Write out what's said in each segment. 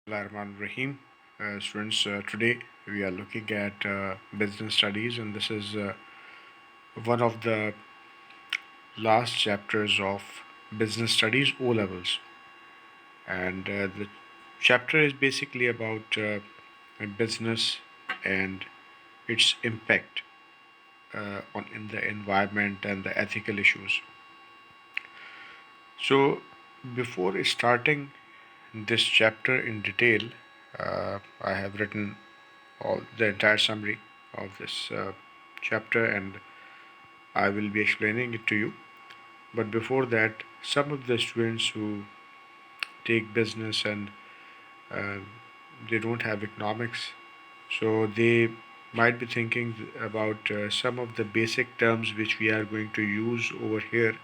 Rahim. Students, today we are looking at business studies, and this is one of the last chapters of business studies O levels. And the chapter is basically about business and its impact on in the environment and the ethical issues. So, before starting this chapter in detail, I have written all the entire summary of this chapter and I will be explaining it to you. But before that, some of the students who take business and uh, they don't have economics, so they might be thinking about some of the basic terms which we are going to use over here.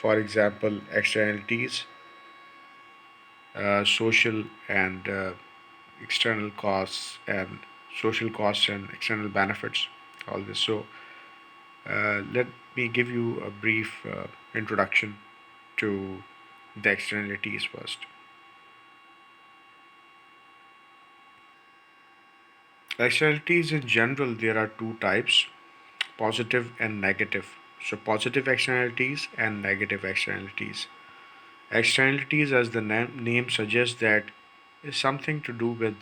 For example, externalities, social and external costs, and social costs and external benefits. All this. So let me give you a brief introduction to the externalities first. Externalities in general, there are two types, positive and negative. So, positive externalities and negative externalities. Externalities, as the name suggests, that is something to do with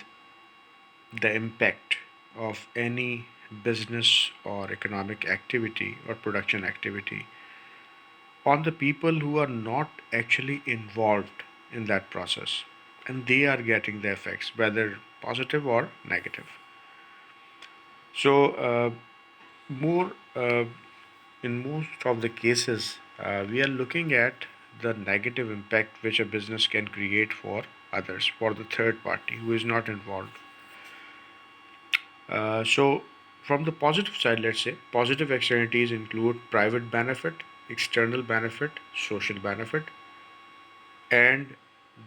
the impact of any business or economic activity or production activity on the people who are not actually involved in that process, and they are getting the effects, whether positive or negative. So, more in most of the cases, we are looking at the negative impact which a business can create for others, for the third party who is not involved. So, from the positive side, let's say positive externalities include private benefit, external benefit, social benefit, and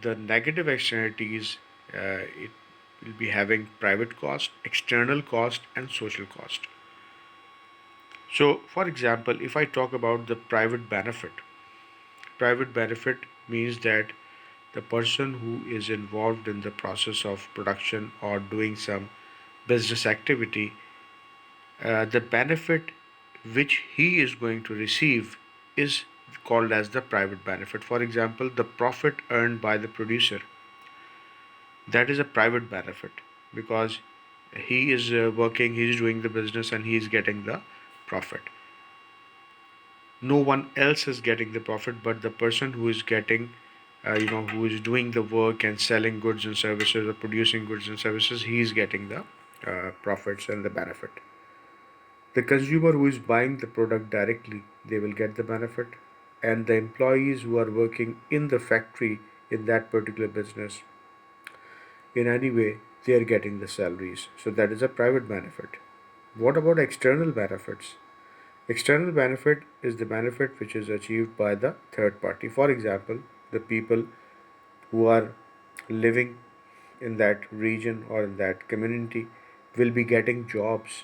the negative externalities, it will be having private cost, external cost, and social cost. So, for example, if I talk about the private benefit means that the person who is involved in the process of production or doing some business activity, the benefit which he is going to receive is called as the private benefit. For example, the profit earned by the producer, that is a private benefit, because he is working, he is doing the business, and he is getting the profit. No one else is getting the profit but the person who is getting, who is doing the work and selling goods and services or producing goods and services, he is getting the profits and the benefit. The consumer who is buying the product directly, they will get the benefit, and the employees who are working in the factory in that particular business, in any way, they are getting the salaries. So that is a private benefit. What about external benefits? External benefit is the benefit which is achieved by the third party. For example, the people who are living in that region or in that community will be getting jobs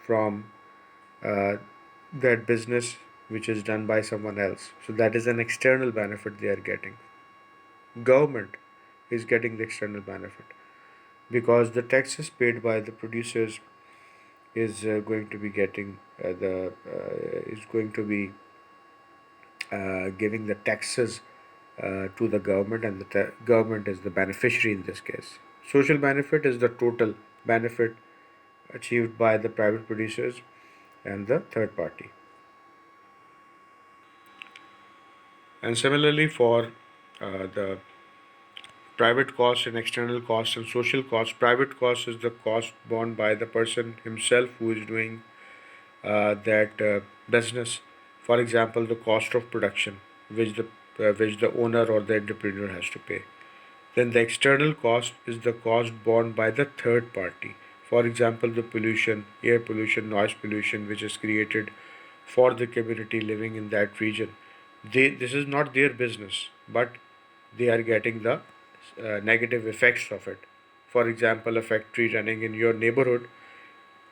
from uh, that business which is done by someone else. So that is an external benefit they are getting. Government is getting the external benefit because the taxes paid by the producers is going to be getting the is going to be giving the taxes to the government, and the government is the beneficiary in this case. Social benefit is the total benefit achieved by the private producers and the third party. And similarly, for the private costs and external costs and social costs, private cost is the cost borne by the person himself who is doing that business. For example, the cost of production, which the owner or the entrepreneur has to pay. Then the external cost is the cost borne by the third party. For example, the pollution, air pollution, noise pollution, which is created for the community living in that region. This is not their business, but they are getting the negative effects of it. For example, a factory running in your neighborhood,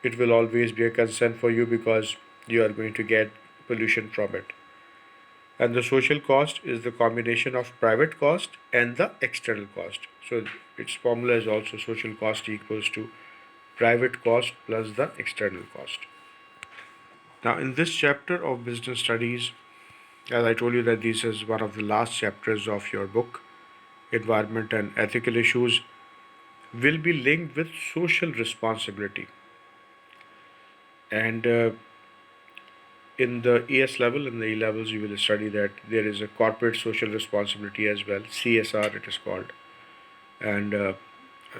it will always be a concern for you because you are going to get pollution from it. And the social cost is the combination of private cost and the external cost. So its formula is also social cost equals to private cost plus the external cost. Now, in this chapter of business studies, as I told you that this is one of the last chapters of your book, environment and ethical issues will be linked with social responsibility. And in the ES level, in the E levels, you will study that there is a corporate social responsibility as well, CSR it is called. And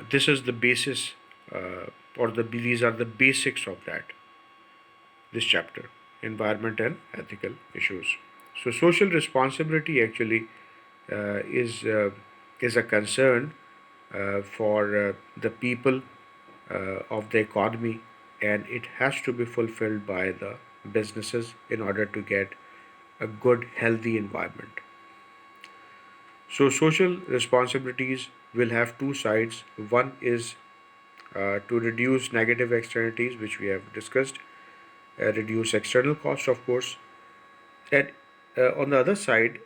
this is the basis, or these are the basics of this chapter, environment and ethical issues. So, social responsibility actually is a concern for the people of the economy, and it has to be fulfilled by the businesses in order to get a good, healthy environment. So, social responsibilities will have two sides. One is to reduce negative externalities, which we have discussed, reduce external costs, of course, and on the other side,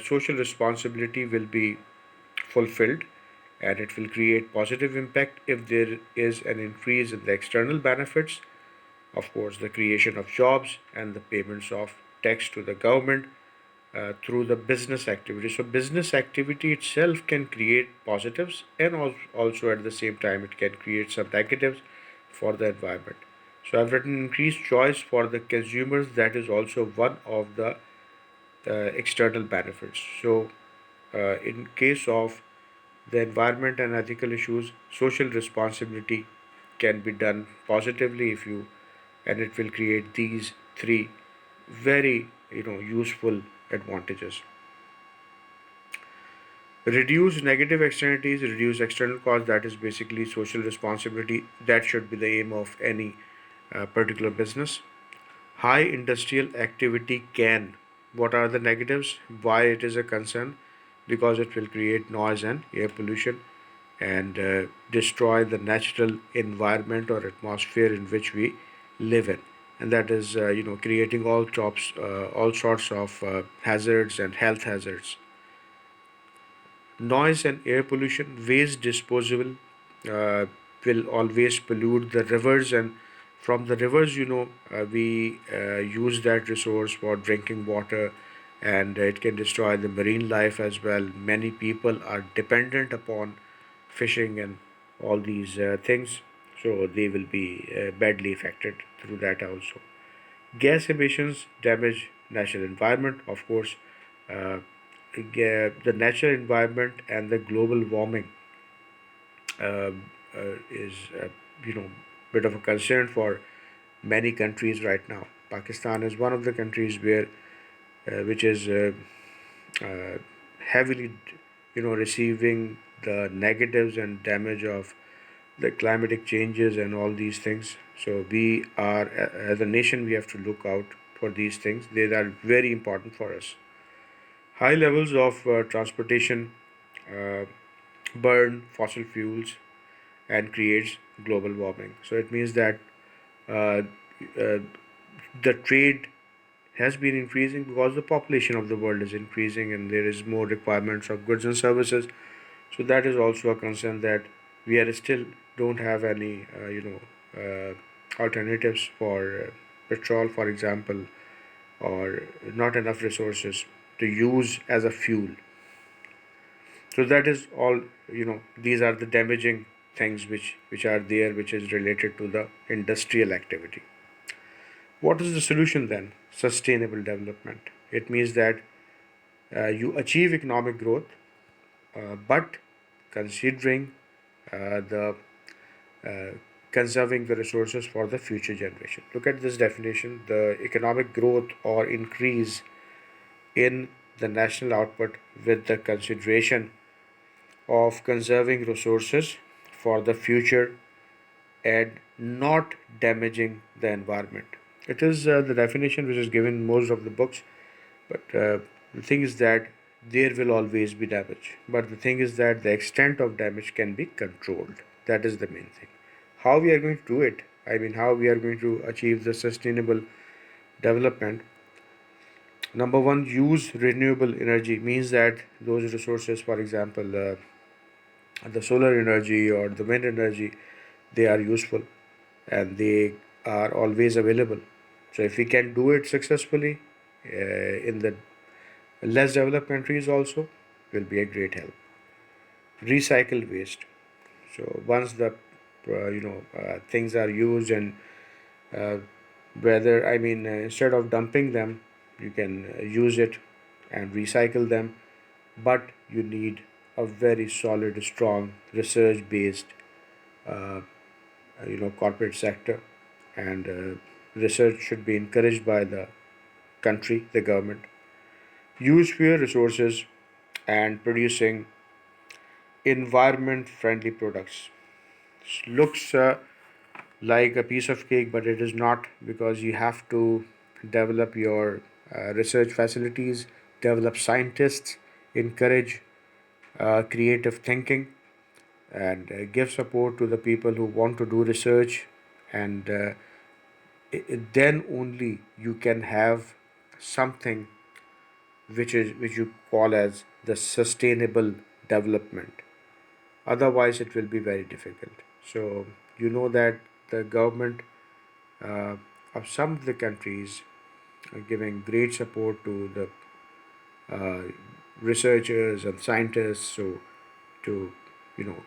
social responsibility will be fulfilled and it will create positive impact if there is an increase in the external benefits, of course, the creation of jobs and the payments of tax to the government through the business activity. So, business activity itself can create positives, and also at the same time, it can create some negatives for the environment. So, I've written increased choice for the consumers, that is also one of the external benefits. So, in case of the environment and ethical issues, social responsibility can be done positively if you, and it will create these three very useful advantages. Reduce negative externalities, reduce external costs. That is basically social responsibility. That should be the aim of any particular business. High industrial activity can. What are the negatives? Why it is a concern? Because it will create noise and air pollution and destroy the natural environment or atmosphere in which we live in, and that is creating all sorts of hazards and health hazards. Noise and air pollution, waste disposal uh, will always pollute the rivers, and from the rivers, we use that resource for drinking water, and it can destroy the marine life as well. Many people are dependent upon fishing and all these things, so they will be badly affected through that also. Gas emissions damage natural environment, of course. Uh, the natural environment and the global warming is bit of a concern for many countries right now. Pakistan is one of the countries where which is uh, heavily receiving the negatives and damage of the climatic changes and all these things. So we are, as a nation, we have to look out for these things. They are very important for us. High levels of transportation uh, burn fossil fuels and creates global warming. So it means that uh, uh, the trade has been increasing because the population of the world is increasing and there is more requirements of goods and services. So that is also a concern that we are still don't have any alternatives for petrol, for example, or not enough resources to use as a fuel. So that is all. These are the damaging things which are there, which is related to the industrial activity. What is the solution then? Sustainable development. It means that you achieve economic growth, but considering the uh, conserving the resources for the future generation. Look at this definition: the economic growth or increase in the national output with the consideration of conserving resources for the future and not damaging the environment. It is the definition which is given in most of the books, but the thing is that there will always be damage. But the thing is that the extent of damage can be controlled. That is the main thing. How we are going to do it? I mean, how we are going to achieve the sustainable development? Number one, use renewable energy means that those resources, for example, the solar energy or the wind energy, they are useful and they are always available. So if we can do it successfully in the less developed countries also, will be a great help. Recycle waste. So once the things are used and uh, whether instead of dumping them, you can use it and recycle them, but you need a very solid, strong, research based corporate sector, and research should be encouraged by the country, the government. Use fewer resources and producing environment friendly products. Looks like a piece of cake, but it is not, because you have to develop your research facilities, develop scientists, encourage creative thinking, and give support to the people who want to do research, and then only you can have something which you call as the sustainable development. Otherwise it will be very difficult. So you know that the government uh, of some of the countries are giving great support to the uh, researchers and scientists, so to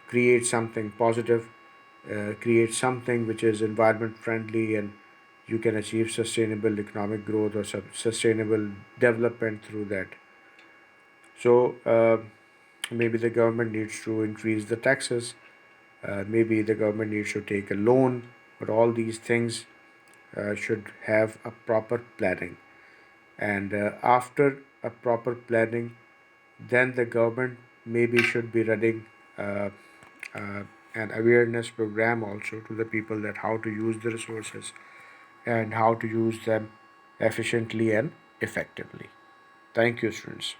create something positive, create something which is environment friendly, and you can achieve sustainable economic growth or sustainable development through that. So maybe the government needs to increase the taxes, maybe the government needs to take a loan, but all these things should have a proper planning. And after a proper planning, then the government maybe should be running uh, uh, an awareness program also to the people, that how to use the resources and how to use them efficiently and effectively. Thank you, students.